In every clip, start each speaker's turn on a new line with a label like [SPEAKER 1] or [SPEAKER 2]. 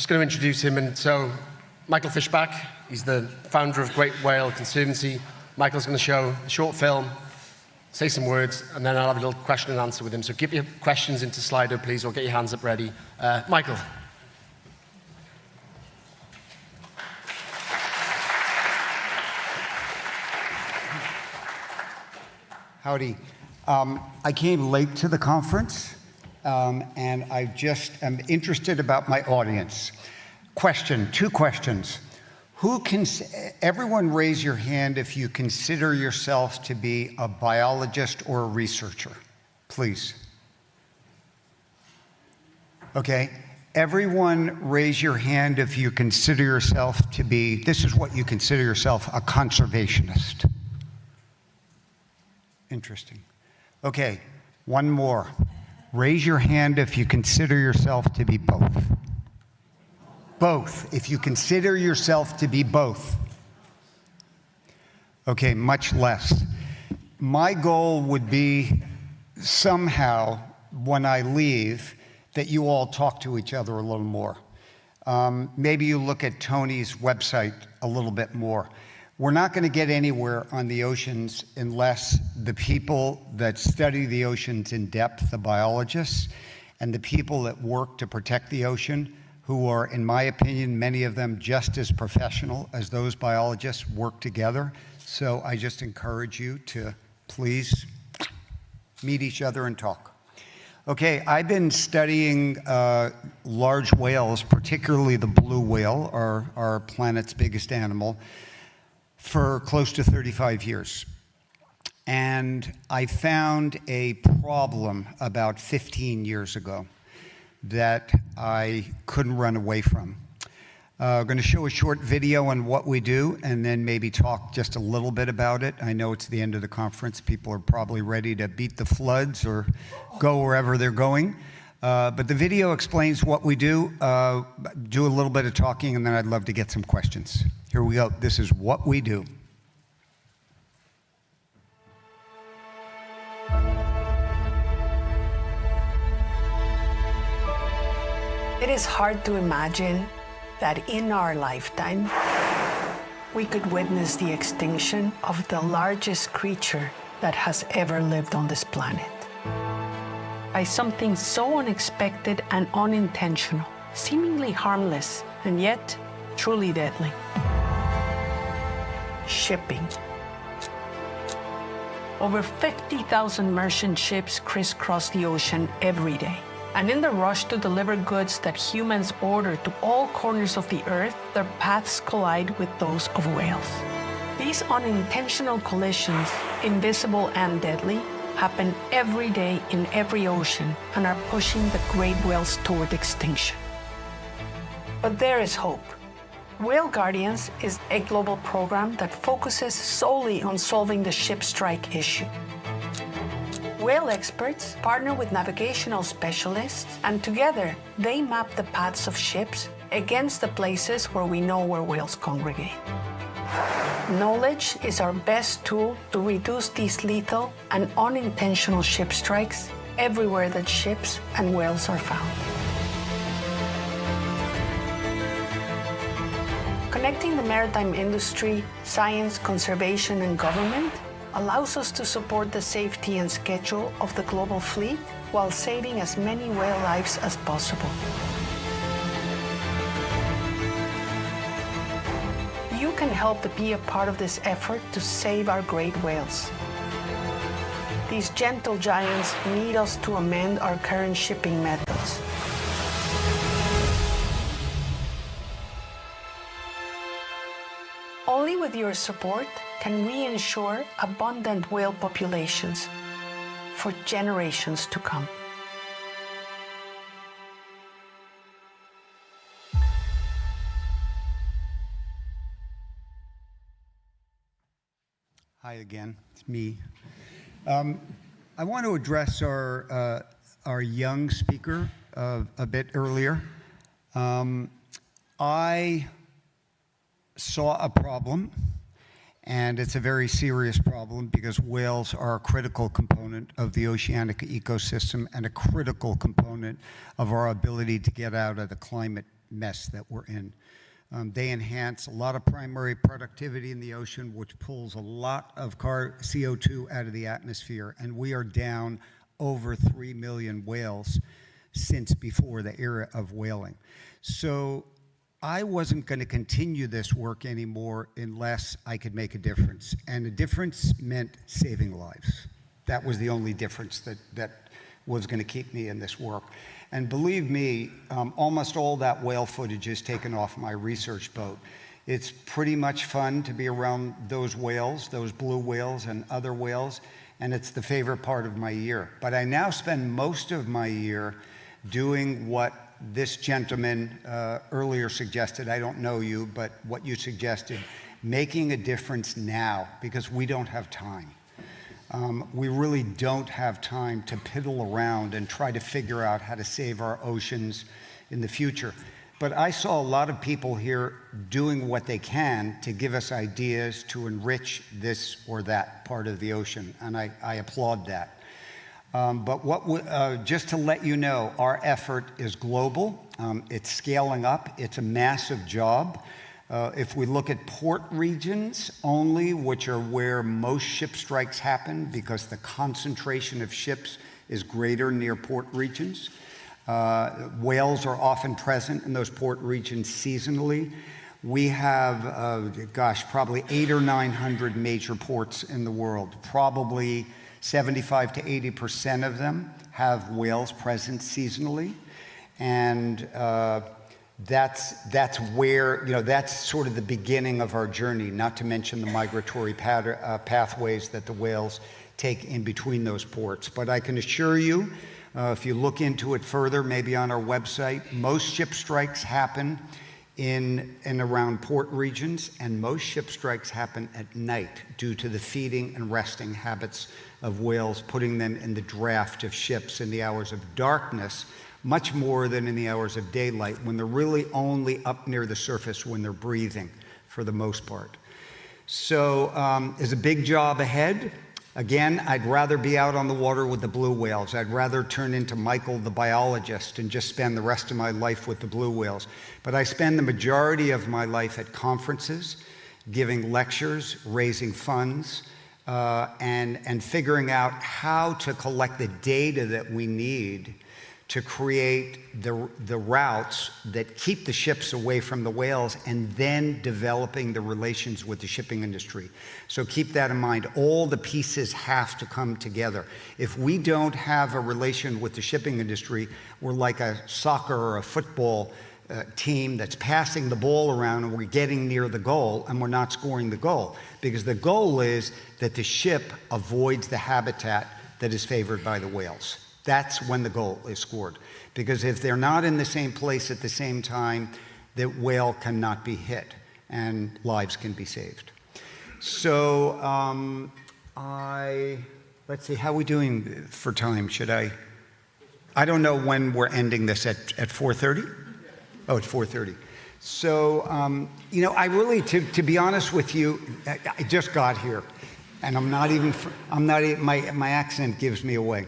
[SPEAKER 1] just going to introduce him. And so, Michael Fishbach, he's the founder of Great Whale Conservancy. Michael's going to show a short film, say some words, and then I'll have a little question and answer with him. So get your questions into Slido, please, or get your hands up ready. Michael.
[SPEAKER 2] Howdy. I came late to the conference, and I just am interested about my audience. Two questions. Everyone raise your hand if you consider yourself to be a biologist or a researcher, please. Okay. Everyone raise your hand if you consider yourself to be, this is what you consider yourself, a conservationist. Interesting. Okay, one more. Raise your hand if you consider yourself to be both. Both, if you consider yourself to be both. Okay, much less. My goal would be somehow, when I leave, that you all talk to each other a little more. Maybe you look at Tony's website a little bit more. We're not going to get anywhere on the oceans unless the people that study the oceans in depth, the biologists, and the people that work to protect the ocean, who are, in my opinion, many of them just as professional as those biologists, work together. So I just encourage you to please meet each other and talk. Okay, I've been studying large whales, particularly the blue whale, our planet's biggest animal, for close to 35 years. And I found a problem about 15 years ago that I couldn't run away from. I'm going to show a short video on what we do and then maybe talk just a little bit about it. I know it's the end of the conference. People are probably ready to beat the floods or go wherever they're going. But the video explains what we do. Do a little bit of talking, and then I'd love to get some questions. Here we go. This is what we do.
[SPEAKER 3] It is hard to imagine that in our lifetime, we could witness the extinction of the largest creature that has ever lived on this planet. By something so unexpected and unintentional, seemingly harmless, and yet truly deadly. Shipping. Over 50,000 merchant ships crisscross the ocean every day. And in the rush to deliver goods that humans order to all corners of the earth, their paths collide with those of whales. These unintentional collisions, invisible and deadly, happen every day in every ocean and are pushing the great whales toward extinction. But there is hope. Whale Guardians is a global program that focuses solely on solving the ship strike issue. Whale experts partner with navigational specialists, and together they map the paths of ships against the places where we know where whales congregate. Knowledge is our best tool to reduce these lethal and unintentional ship strikes everywhere that ships and whales are found. Connecting the maritime industry, science, conservation, and government allows us to support the safety and schedule of the global fleet while saving as many whale lives as possible. You can help to be a part of this effort to save our great whales. These gentle giants need us to amend our current shipping methods. Only with your support can we ensure abundant whale populations for generations to come.
[SPEAKER 2] Hi again, it's me. I want to address our young speaker a bit earlier. I saw a problem, and it's a very serious problem because whales are a critical component of the oceanic ecosystem and a critical component of our ability to get out of the climate mess that we're in. They enhance a lot of primary productivity in the ocean, which pulls a lot of CO2 out of the atmosphere, and we are down over 3 million whales since before the era of whaling. So I wasn't going to continue this work anymore unless I could make a difference, and a difference meant saving lives. That was the only difference that was going to keep me in this work. And believe me, almost all that whale footage is taken off my research boat. It's pretty much fun to be around those whales, those blue whales and other whales, and it's the favorite part of my year. But I now spend most of my year doing what this gentleman earlier suggested. I don't know you, but what you suggested, making a difference now, because we don't have time. We really don't have time to piddle around and try to figure out how to save our oceans in the future. But I saw a lot of people here doing what they can to give us ideas to enrich this or that part of the ocean, and I applaud that. But just to let you know, our effort is global. It's scaling up. It's a massive job. If we look at port regions only, which are where most ship strikes happen because the concentration of ships is greater near port regions, whales are often present in those port regions seasonally. We have, probably 800 or 900 major ports in the world. Probably 75 to 80% of them have whales present seasonally. And that's where, that's sort of the beginning of our journey, not to mention the migratory pathways that the whales take in between those ports. But I can assure you, if you look into it further, maybe on our website, most ship strikes happen in and around port regions, and most ship strikes happen at night due to the feeding and resting habits of whales, putting them in the draft of ships in the hours of darkness, much more than in the hours of daylight, when they're really only up near the surface when they're breathing, for the most part. So there's a big job ahead. Again, I'd rather be out on the water with the blue whales. I'd rather turn into Michael the biologist and just spend the rest of my life with the blue whales. But I spend the majority of my life at conferences, giving lectures, raising funds, and figuring out how to collect the data that we need to create the routes that keep the ships away from the whales, and then developing the relations with the shipping industry. So keep that in mind. All the pieces have to come together. If we don't have a relation with the shipping industry, we're like a soccer or a football team that's passing the ball around, and we're getting near the goal and we're not scoring the goal, because the goal is that the ship avoids the habitat that is favored by the whales. That's when the goal is scored. Because if they're not in the same place at the same time, the whale cannot be hit and lives can be saved. So let's see, how are we doing for time? I don't know when we're ending this, at 4:30? Oh, it's 4:30. So, I really, to be honest with you, I just got here, and my accent gives me away.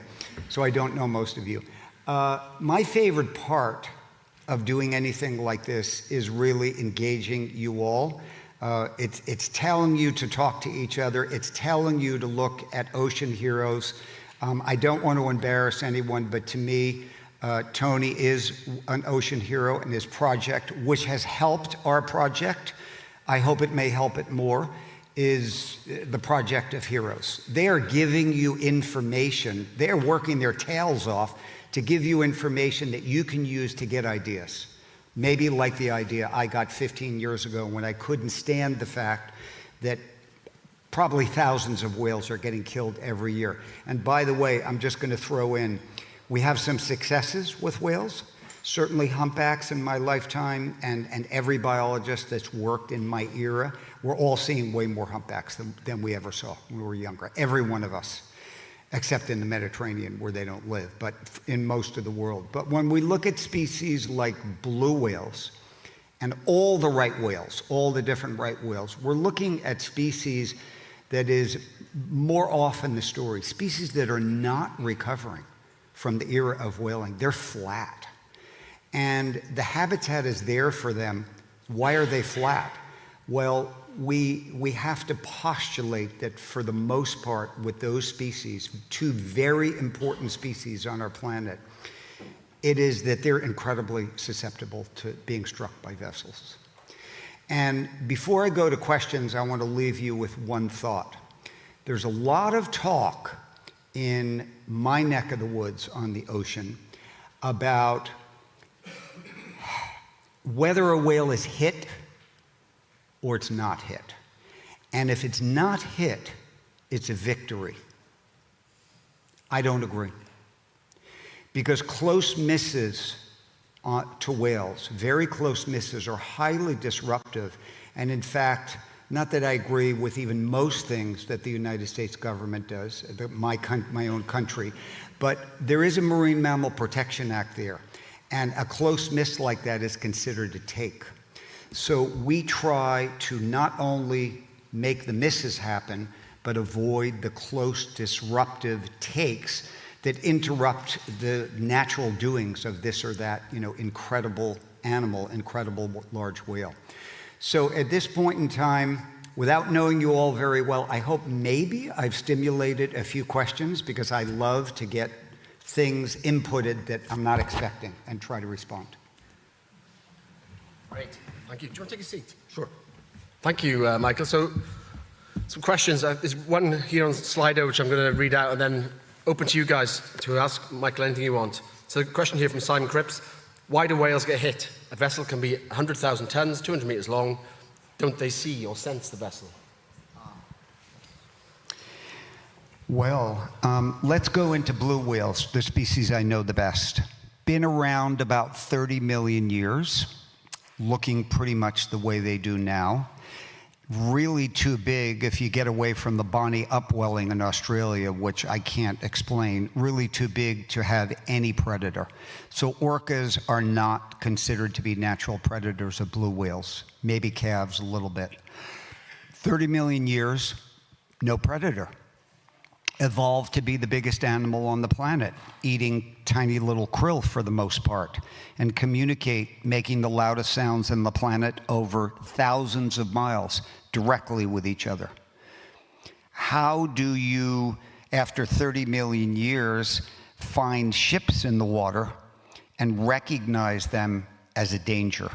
[SPEAKER 2] So I don't know most of you. My favorite part of doing anything like this is really engaging you all. It's telling you to talk to each other. It's telling you to look at ocean heroes. I don't want to embarrass anyone, but to me, Tony is an ocean hero, and his project, which has helped our project, I hope it may help it more, is the Project of Heroes. They are giving you information. They're working their tails off to give you information that you can use to get ideas. Maybe like the idea I got 15 years ago when I couldn't stand the fact that probably thousands of whales are getting killed every year. And by the way, I'm just going to throw in, we have some successes with whales. Certainly humpbacks in my lifetime, and every biologist that's worked in my era, we're all seeing way more humpbacks than we ever saw when we were younger. Every one of us, except in the Mediterranean where they don't live, but in most of the world. But when we look at species like blue whales and all the right whales, all the different right whales, we're looking at species that is more often the story, species that are not recovering from the era of whaling. They're flat. And the habitat is there for them. Why are they flat? Well, we have to postulate that for the most part with those species, two very important species on our planet, it is that they're incredibly susceptible to being struck by vessels. And before I go to questions, I want to leave you with one thought. There's a lot of talk in my neck of the woods on the ocean about whether a whale is hit or it's not hit. And if it's not hit, it's a victory. I don't agree. Because close misses to whales, very close misses, are highly disruptive. And in fact, not that I agree with even most things that the United States government does, my own country, but there is a Marine Mammal Protection Act there. And a close miss like that is considered a take. So we try to not only make the misses happen, but avoid the close disruptive takes that interrupt the natural doings of this or that, incredible animal, incredible large whale. So at this point in time, without knowing you all very well, I hope maybe I've stimulated a few questions, because I love to get things inputted that I'm not expecting and try to respond.
[SPEAKER 1] Great, thank you. Do you want to take a seat? Sure. Thank you, Michael. So, some questions. There's one here on Slido which I'm going to read out, and then open to you guys to ask Michael anything you want. So, a question here from Simon Cripps. Why do whales get hit? A vessel can be 100,000 tons, 200 meters long. Don't they see or sense the vessel?
[SPEAKER 2] Well, let's go into blue whales, the species I know the best. Been around about 30 million years, looking pretty much the way they do now. Really too big if you get away from the Bonnie upwelling in Australia, which I can't explain, really too big to have any predator. So orcas are not considered to be natural predators of blue whales, maybe calves a little bit. 30 million years, no predator. Evolved to be the biggest animal on the planet, eating tiny little krill for the most part, and communicate, making the loudest sounds on the planet over thousands of miles directly with each other. How do you, after 30 million years, find ships in the water and recognize them as a danger?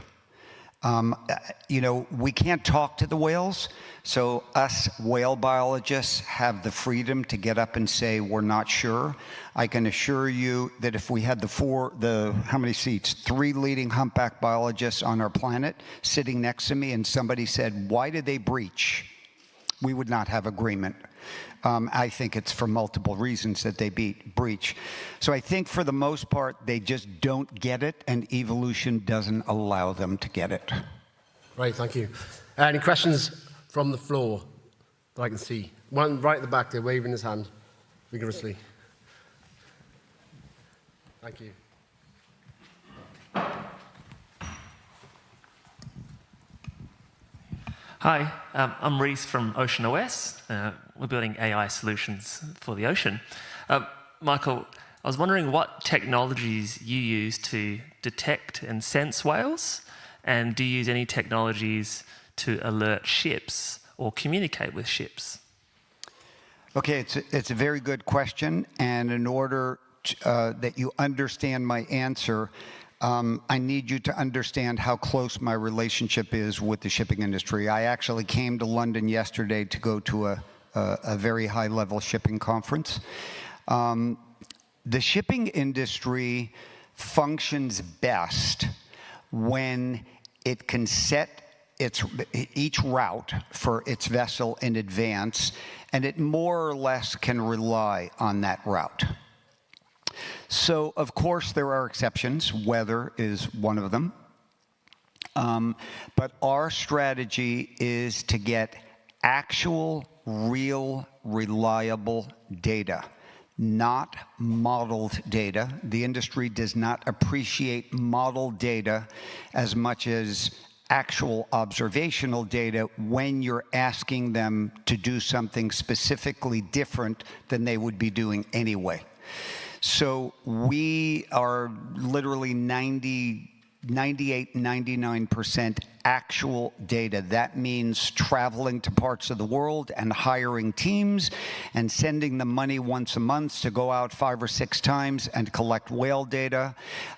[SPEAKER 2] We can't talk to the whales, so us whale biologists have the freedom to get up and say we're not sure. I can assure you that if we had how many seats? 3 leading humpback biologists on our planet sitting next to me, and somebody said, why did they breach? We would not have agreement. I think it's for multiple reasons that they breach. So I think for the most part, they just don't get it, and evolution doesn't allow them to get it.
[SPEAKER 1] Right, thank you. Any questions from the floor that I can see? One right at the back there, waving his hand vigorously. Thank you.
[SPEAKER 4] Hi, I'm Reese from Ocean OS. We're building AI solutions for the ocean. Michael, I was wondering what technologies you use to detect and sense whales, and do you use any technologies to alert ships or communicate with ships?
[SPEAKER 2] Okay, it's a very good question, and in order that you understand my answer, I need you to understand how close my relationship is with the shipping industry. I actually came to London yesterday to go to a very high-level shipping conference. The shipping industry functions best when it can set each route for its vessel in advance, and it more or less can rely on that route. So, of course, there are exceptions. Weather is one of them. But our strategy is to get actual, real, reliable data, not modeled data. The industry does not appreciate modeled data as much as actual observational data when you're asking them to do something specifically different than they would be doing anyway. So we are literally 98, 99% actual data. That means traveling to parts of the world and hiring teams and sending them money once a month to go out 5 or 6 times and collect whale data.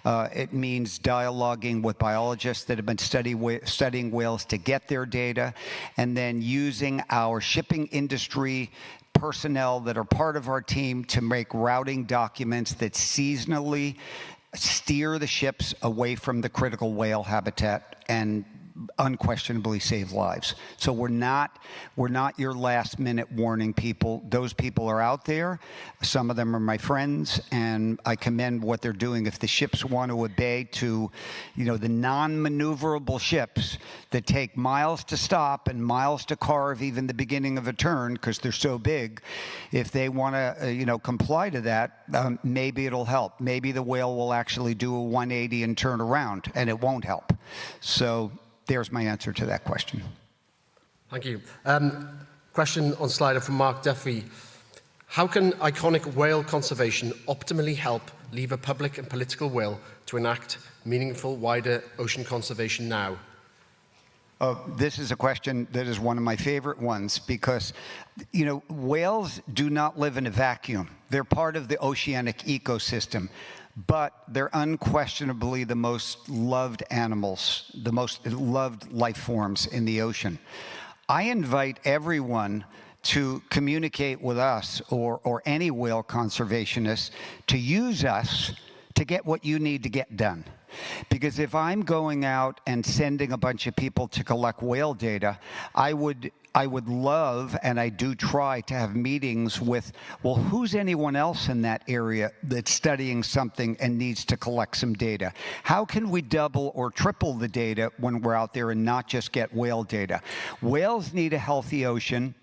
[SPEAKER 2] It means dialoguing with biologists that have been studying whales to get their data, and then using our shipping industry personnel that are part of our team to make routing documents that seasonally steer the ships away from the critical whale habitat and unquestionably save lives. So we're not your last minute warning people. Those people are out there. Some of them are my friends, and I commend what they're doing. If the ships want to obey to, the non-maneuverable ships that take miles to stop and miles to carve even the beginning of a turn because they're so big, if they want to, comply to that, maybe it'll help. Maybe the whale will actually do a 180 and turn around, and it won't help. So there's my answer to that question.
[SPEAKER 1] Thank you. Question on Slido from Mark Duffy. How can iconic whale conservation optimally help lever public and political will to enact meaningful, wider ocean conservation now?
[SPEAKER 2] This is a question that is one of my favorite ones because, whales do not live in a vacuum. They're part of the oceanic ecosystem. But they're unquestionably the most loved animals, the most loved life forms in the ocean. I invite everyone to communicate with us or any whale conservationist to use us to get what you need to get done. Because if I'm going out and sending a bunch of people to collect whale data, I would love, and I do try to have meetings with, well, who's anyone else in that area that's studying something and needs to collect some data? How can we double or triple the data when we're out there and not just get whale data? Whales need a healthy ocean.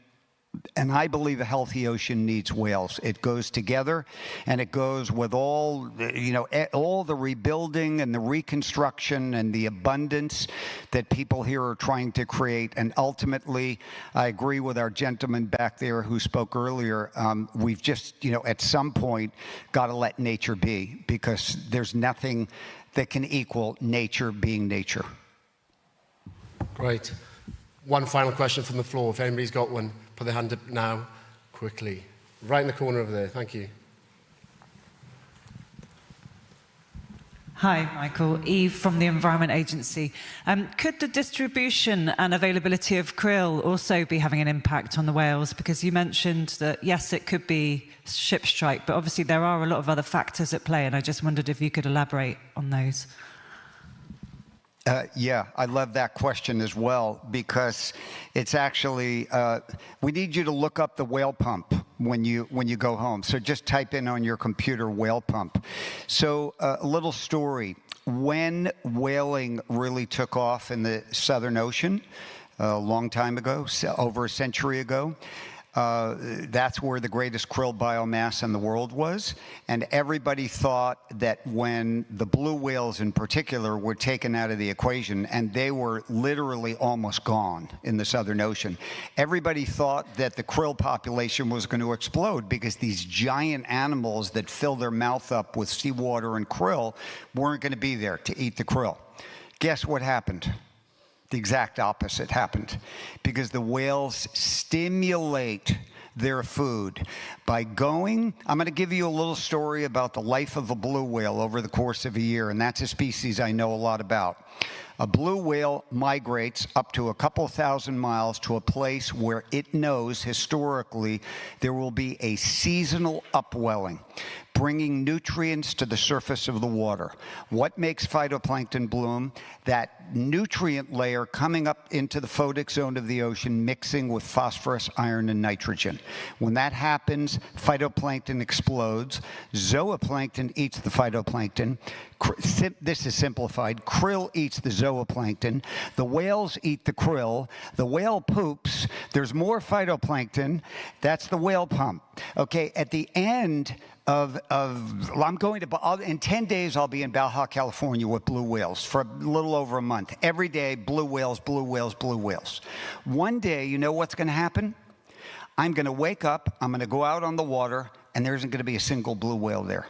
[SPEAKER 2] And I believe a healthy ocean needs whales. It goes together, and it goes with all the rebuilding and the reconstruction and the abundance that people here are trying to create. And ultimately, I agree with our gentleman back there who spoke earlier. We've just, at some point, got to let nature be, because there's nothing that can equal nature being nature.
[SPEAKER 1] Great. One final question from the floor. If anybody's got one, put their hand up now, quickly. Right in the corner over there. Thank you.
[SPEAKER 5] Hi, Michael. Eve from the Environment Agency. Could the distribution and availability of krill also be having an impact on the whales? Because you mentioned that, yes, it could be ship strike, but obviously there are a lot of other factors at play, and I just wondered if you could elaborate on those.
[SPEAKER 2] Yeah, I love that question as well, because it's actually, we need you to look up the whale pump when you go home. So just type in on your computer whale pump. So a little story. When whaling really took off in the Southern Ocean a long time ago, over a century ago, that's where the greatest krill biomass in the world was. And everybody thought that when the blue whales in particular were taken out of the equation, and they were literally almost gone in the Southern Ocean, everybody thought that the krill population was going to explode, because these giant animals that fill their mouth up with seawater and krill weren't going to be there to eat the krill. Guess what happened? The exact opposite happened, because the whales stimulate their food by going. I'm going to give you a little story about the life of a blue whale over the course of a year, and that's a species I know a lot about. A blue whale migrates up to a couple thousand miles to a place where it knows historically there will be a seasonal upwelling, bringing nutrients to the surface of the water. What makes phytoplankton bloom? That nutrient layer coming up into the photic zone of the ocean, mixing with phosphorus, iron, and nitrogen. When that happens, phytoplankton explodes. Zooplankton eats the phytoplankton. This is simplified. Krill eats the zooplankton. The whales eat the krill. The whale poops. There's more phytoplankton. That's the whale pump. Okay, at the end I'm going to, in 10 days, I'll be in Baja, California with blue whales for a little over a month. Every day, blue whales, blue whales, blue whales. One day, you know what's going to happen? I'm going to wake up, I'm going to go out on the water, and there isn't going to be a single blue whale there.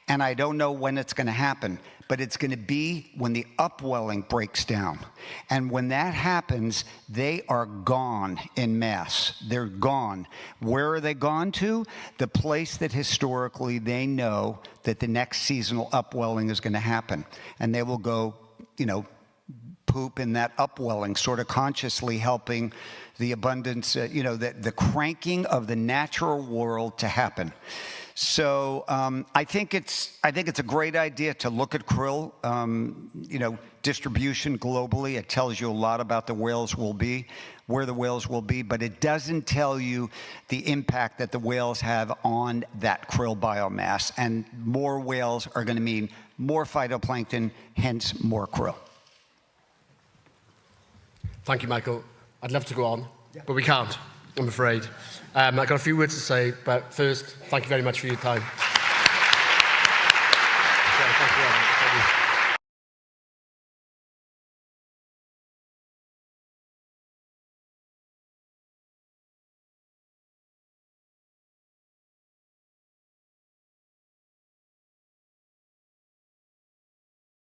[SPEAKER 2] And I don't know when it's going to happen, but it's going to be when the upwelling breaks down. And when that happens, they are gone en masse. They're gone. Where are they gone to? The place that historically they know that the next seasonal upwelling is going to happen. And they will go, poop in that upwelling, sort of consciously helping the abundance, the cranking of the natural world to happen. So I think it's a great idea to look at krill, distribution globally. It tells you a lot about where the whales will be, but it doesn't tell you the impact that the whales have on that krill biomass. And more whales are going to mean more phytoplankton, hence more krill.
[SPEAKER 1] Thank you, Michael. I'd love to go on, but we can't, I'm afraid. I've got a few words to say, but first, thank you very much for your time. Thank you.